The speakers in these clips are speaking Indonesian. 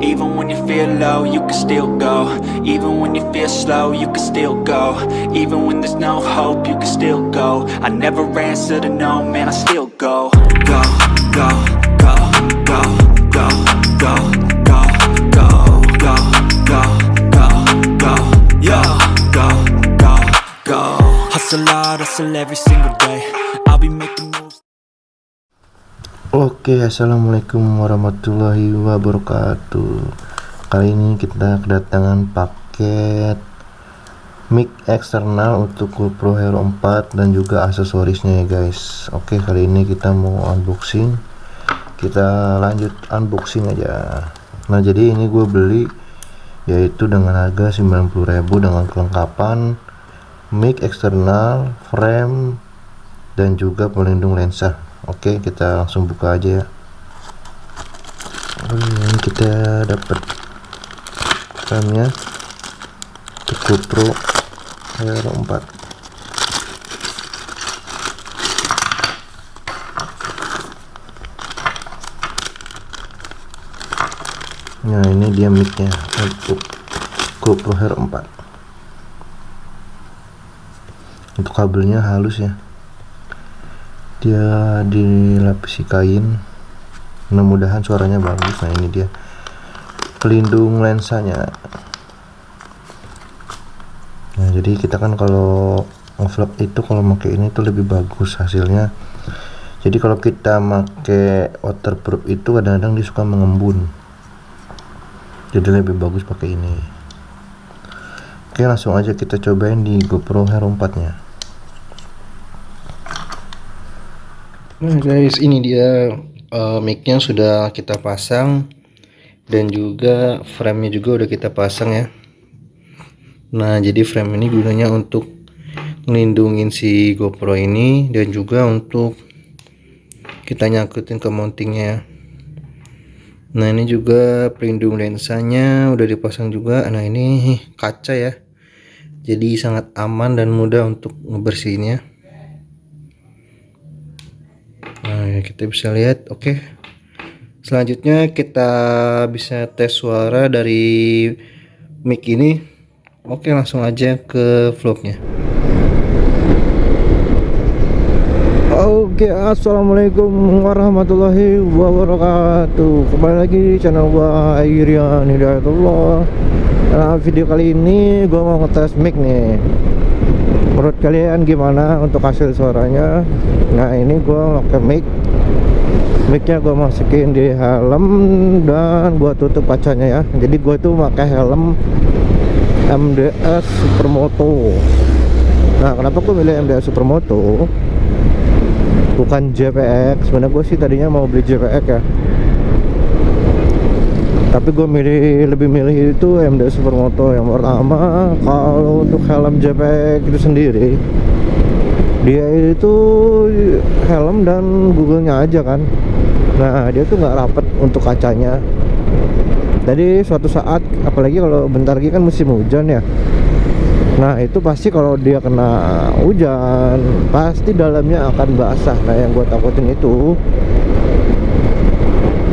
Even when you feel low, you can still go. Even when you feel slow, you can still go. Even when there's no hope, you can still go. I never answer to no, man, I still go. Go, go, go, go, go, go, go, go, go, go, go, go, yo, go, go, go. Hustle hard, hustle every single day. I'll be making moves. Oke, assalamualaikum warahmatullahi wabarakatuh. Kali ini kita kedatangan paket mic eksternal untuk GoPro Hero 4 dan juga aksesorisnya ya guys. Oke, kali ini kita mau unboxing. Kita lanjut unboxing aja. Nah, jadi ini gue beli yaitu dengan harga 90.000 dengan kelengkapan mic eksternal, frame dan juga pelindung lensa. Oke, kita langsung buka aja ya. Ini kita dapat frame-nya untuk GoPro Hero 4. Nah, ini dia mic-nya untuk GoPro Hero 4. Untuk kabelnya halus ya, dia dilapisi kain. Mudah-mudahan suaranya bagus. Nah, ini dia pelindung lensanya. Nah, jadi kita kan kalau nge-vlog itu kalau pakai ini tuh lebih bagus hasilnya. Jadi kalau kita pakai waterproof itu kadang-kadang dia suka mengembun, jadi lebih bagus pakai ini. Oke, langsung aja kita cobain di GoPro Hero 4 nya. Nah guys, ini dia mic-nya sudah kita pasang dan juga frame-nya juga udah kita pasang ya. Nah, jadi frame ini gunanya untuk ngelindungin si GoPro ini dan juga untuk kita nyangkutin ke mountingnya. Nah, ini juga pelindung lensanya udah dipasang juga. Nah, ini kaca ya, jadi sangat aman dan mudah untuk ngebersihinnya. Nah, kita bisa lihat. Oke, selanjutnya kita bisa tes suara dari mic ini. Oke, langsung aja ke vlognya. Oke, assalamualaikum warahmatullahi wabarakatuh. Kembali lagi di channel gua Irian Hidayatullah. Nah, video kali ini gua mau ngetes mic nih. Menurut kalian gimana untuk hasil suaranya? Nah, ini gua pakai mic-nya gua masukin di helm dan gua tutup kacanya ya. Jadi gua tuh pakai helm MDS Supermoto. Nah, kenapa gua milih MDS Supermoto bukan JPX? Sebenarnya gue sih tadinya mau beli JPX ya, tapi gue lebih milih itu MDS Supermoto. Yang pertama, kalau untuk helm JPX itu sendiri, dia itu helm dan Google-nya aja kan. Nah, dia tuh nggak rapet untuk kacanya. Jadi suatu saat, apalagi kalau bentar lagi kan musim hujan ya, nah itu pasti kalau dia kena hujan pasti dalamnya akan basah. Nah, yang gue takutin itu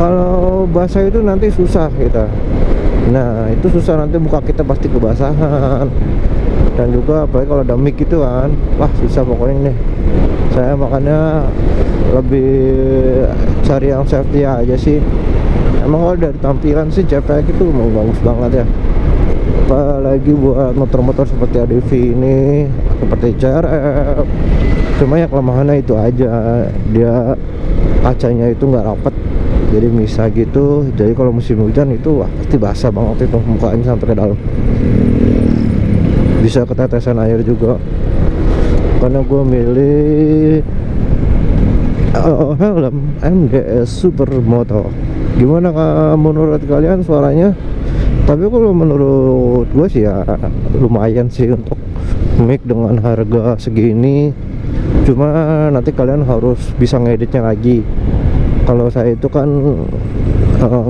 kalau basah itu nanti susah kita. Nah, itu susah, nanti muka kita pasti kebasahan. Dan juga apalagi kalau ada mic itu kan, wah susah pokoknya nih. Saya makanya lebih cari yang safety aja sih. Emang kalau dari tampilan sih JPX itu mau bagus banget ya, apalagi buat motor-motor seperti ADV ini, seperti CRF. Cuma ya kelemahannya itu aja, dia kacanya itu nggak rapet, jadi bisa gitu. Jadi kalau musim hujan itu wah pasti basah banget itu mukanya sampai ke dalam, bisa ketetesan air juga. Karena gue milih helm MDS Supermoto. Gimana menurut kalian suaranya? Tapi kalau menurut gue sih ya lumayan sih untuk mic dengan harga segini. Cuma nanti kalian harus bisa ngeditnya lagi. Kalau saya itu kan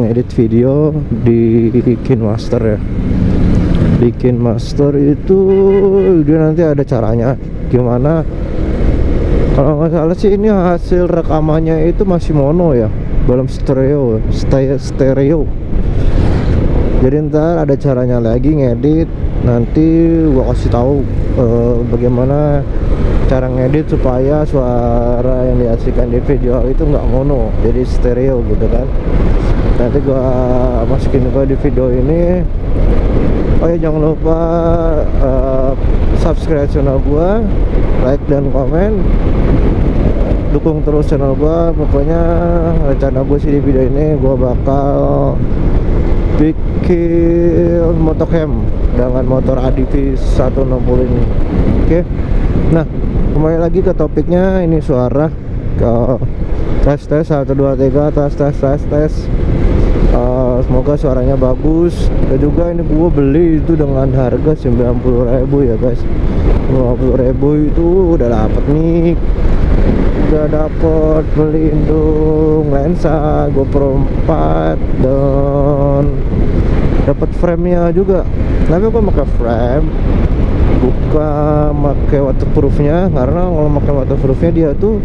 ngedit video di KineMaster ya. Di KineMaster itu dia nanti ada caranya gimana. Kalau nggak salah sih ini hasil rekamannya itu masih mono ya, belum stereo. Jadi ntar ada caranya lagi ngedit, nanti gua kasih tahu bagaimana cara ngedit supaya suara yang dihasilkan di video itu nggak mono, jadi stereo gitu kan. Nanti gua masukin juga di video ini. Oh ya, jangan lupa subscribe channel gua, like dan komen, dukung terus channel gua. Pokoknya rencana gue sih di video ini gua bakal bikin motocam dengan motor ADV 160 ini. Oke. Nah, kembali lagi ke topiknya. Ini suara ke tes 1 2 3 tes. Semoga suaranya bagus. Dan juga ini gua beli itu dengan harga 90.000 ya guys. 50.000 itu udah dapet nih, udah dapet pelindung lensa GoPro 4 dan dapat frame-nya juga. Tapi gua pakai frame, bukan pakai waterproofnya, karena kalau pakai waterproofnya dia tuh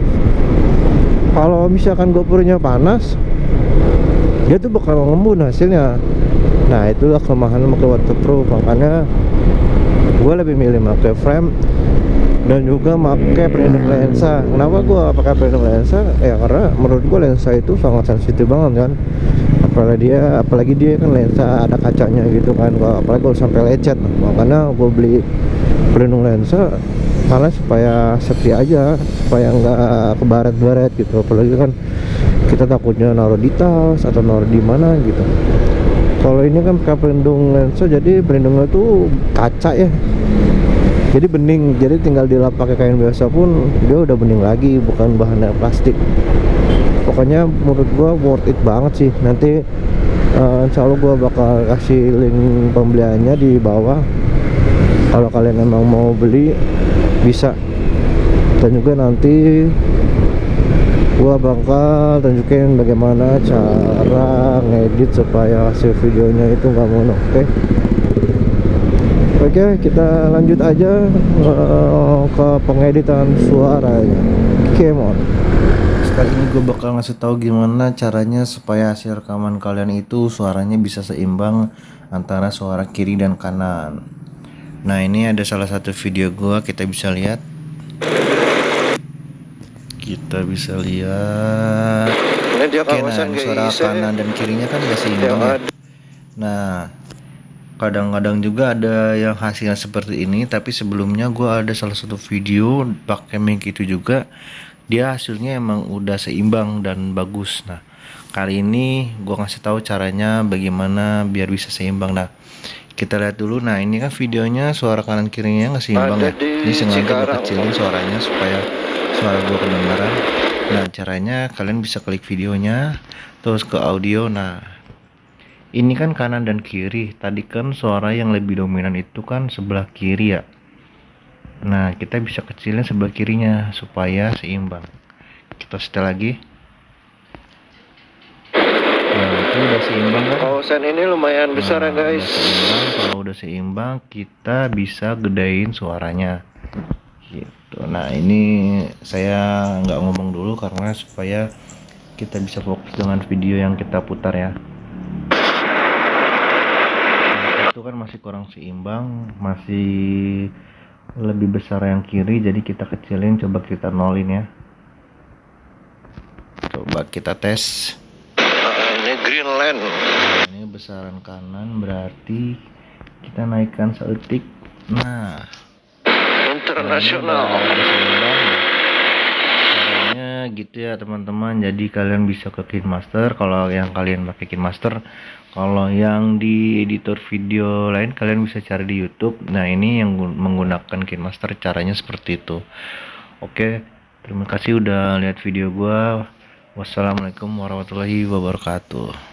kalau misalkan GoPro-nya panas, dia tuh bakal ngembun hasilnya. Nah, itulah kelemahan pakai waterproof. Makanya gue lebih milih pakai frame dan juga pakai pelindung lensa. Kenapa gue pakai pelindung lensa? Ya karena menurut gue lensa itu sangat sensitif banget kan. Apalagi dia kan lensa ada kacanya gitu kan. Apalagi kalau sampai lecet. Makanya gue beli pelindung lensa karena supaya safety aja, supaya nggak kebaret-baret gitu. Apalagi kan kita takutnya naruh di tas atau naruh di mana gitu. Kalau ini kan pakai pelindung lensa, jadi pelindungnya tuh kaca ya, jadi bening, jadi tinggal dilap pakai kain biasa pun dia udah bening lagi, bukan bahannya plastik. Pokoknya menurut gua worth it banget sih. Nanti insya Allah gua bakal kasih link pembeliannya di bawah. Kalau kalian emang mau beli bisa. Dan juga nanti gua bakal tunjukin bagaimana cara ngedit supaya hasil videonya itu nggak mono. Oke, kita lanjut aja ke pengeditan suaranya. Come on. Sekali ini gue bakal ngasih tahu gimana caranya supaya hasil rekaman kalian itu suaranya bisa seimbang antara suara kiri dan kanan. Nah, ini ada salah satu video gue, kita bisa lihat. Ini dia kawasan suara kanan dan kirinya kan gak seimbang ya. Nah, kadang-kadang juga ada yang hasilnya seperti ini, tapi sebelumnya gua ada salah satu video pakai mic itu juga, dia hasilnya emang udah seimbang dan bagus. Nah, kali ini gua ngasih tahu caranya bagaimana biar bisa seimbang. Nah, kita lihat dulu. Nah, ini kan videonya suara kanan kirinya nggak seimbang ya. Ini sengaja gua kecilin suaranya supaya suara gua kedengaran. Nah, caranya kalian bisa klik videonya terus ke audio. Nah, ini kan kanan dan kiri. Tadi kan suara yang lebih dominan itu kan sebelah kiri ya. Nah, kita bisa kecilin sebelah kirinya supaya seimbang. Kita setel lagi. Nah, itu udah seimbang kan? Kawasan ini lumayan besar ya guys. Kalau udah seimbang, kita bisa gedein suaranya. Gitu. Nah, ini saya nggak ngomong dulu karena supaya kita bisa fokus dengan video yang kita putar ya. Nah, itu kan masih kurang seimbang, masih lebih besar yang kiri, jadi kita kecilin. Coba kita nolin ya. Coba kita tes. Ini Greenland. Nah, ini besaran kanan, berarti kita naikkan seetik. Nah, internasional. Caranya gitu ya teman-teman. Jadi kalian bisa ke KineMaster kalau yang kalian pakai KineMaster. Kalau yang di editor video lain kalian bisa cari di YouTube. Nah, ini yang menggunakan KineMaster caranya seperti itu. Oke, terima kasih udah lihat video gua. Wassalamualaikum warahmatullahi wabarakatuh.